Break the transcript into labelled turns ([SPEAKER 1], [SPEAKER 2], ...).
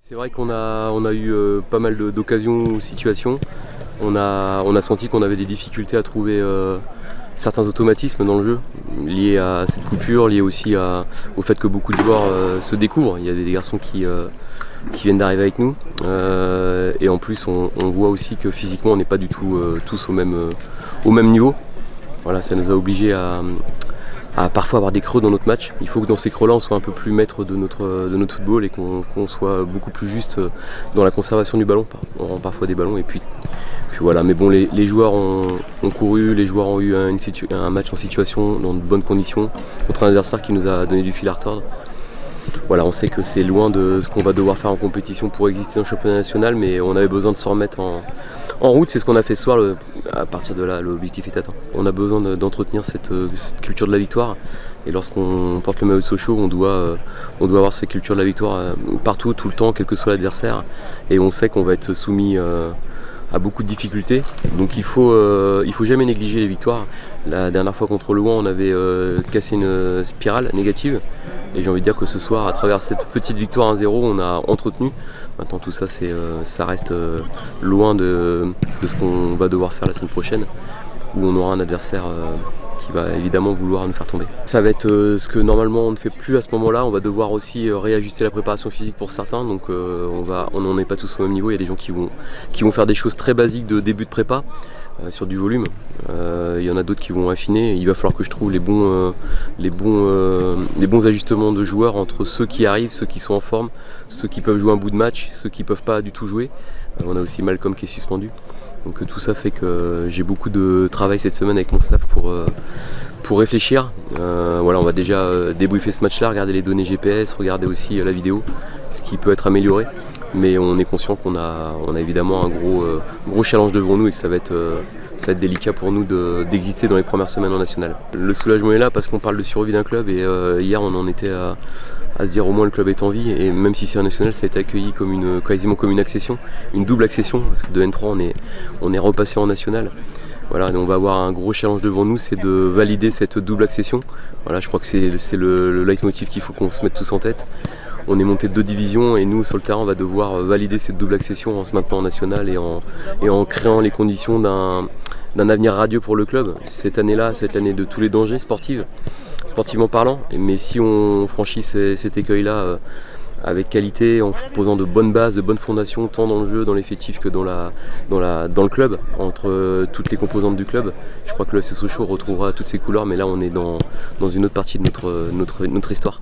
[SPEAKER 1] C'est vrai qu'on a eu pas mal d'occasions ou situations. On a senti qu'on avait des difficultés à trouver certains automatismes dans le jeu, liés à cette coupure, liés aussi au fait que beaucoup de joueurs se découvrent. Il y a des garçons qui viennent d'arriver avec nous. Et en plus, on voit aussi que physiquement, on n'est pas du tout tous au même niveau. Voilà, ça nous a obligés à parfois avoir des creux dans notre match. Il faut que dans ces creux-là, on soit un peu plus maître de notre football et qu'on soit beaucoup plus juste dans la conservation du ballon. On rend parfois des ballons et puis voilà. Mais bon, les joueurs ont couru, les joueurs ont eu un match en situation dans de bonnes conditions contre un adversaire qui nous a donné du fil à retordre. Voilà, on sait que c'est loin de ce qu'on va devoir faire en compétition pour exister dans le championnat national, mais on avait besoin de se remettre en route. C'est ce qu'on a fait ce soir. À partir de là, l'objectif est atteint. On a besoin d'entretenir cette culture de la victoire. Et lorsqu'on porte le maillot de Sochaux, on doit avoir cette culture de la victoire partout, tout le temps, quel que soit l'adversaire. Et on sait qu'on va être soumis à beaucoup de difficultés. Donc il faut jamais négliger les victoires. La dernière fois contre Le Mans, on avait cassé une spirale négative. Et j'ai envie de dire que ce soir, à travers cette petite victoire 1-0, on a entretenu. Maintenant tout ça, ça reste loin de ce qu'on va devoir faire la semaine prochaine, où on aura un adversaire qui va évidemment vouloir nous faire tomber. Ça va être ce que normalement on ne fait plus à ce moment-là. On va devoir aussi réajuster la préparation physique pour certains, donc on n'en est pas tous au même niveau. Il y a des gens qui vont faire des choses très basiques de début de prépa sur du volume. Il y en a d'autres qui vont affiner. Il va falloir que je trouve les bons ajustements de joueurs entre ceux qui arrivent, ceux qui sont en forme, ceux qui peuvent jouer un bout de match, ceux qui ne peuvent pas du tout jouer. On a aussi Malcolm qui est suspendu. Donc tout ça fait que j'ai beaucoup de travail cette semaine avec mon staff pour réfléchir. Voilà, on va déjà débriefer ce match-là, regarder les données GPS, regarder aussi la vidéo, ce qui peut être amélioré. Mais on est conscient qu'on a évidemment un gros challenge devant nous et que ça va être délicat pour nous d'exister dans les premières semaines en national. Le soulagement est là parce qu'on parle de survie d'un club et hier on en était à se dire au moins le club est en vie, et même si c'est un national, ça a été accueilli quasiment comme une accession, une double accession, parce que de N3 on est repassé en national. Voilà, on va avoir un gros challenge devant nous, c'est de valider cette double accession. Voilà, je crois que c'est le leitmotiv qu'il faut qu'on se mette tous en tête. On est monté de 2 divisions et nous sur le terrain on va devoir valider cette double accession en se maintenant en national et en créant les conditions d'un avenir radieux pour le club. Cette année-là, c'est l'année de tous les dangers sportivement parlant, mais si on franchit cet écueil-là avec qualité, en posant de bonnes bases, de bonnes fondations, tant dans le jeu, dans l'effectif que dans le club, entre toutes les composantes du club, je crois que le FC Sochaux retrouvera toutes ses couleurs, mais là on est dans une autre partie de notre histoire.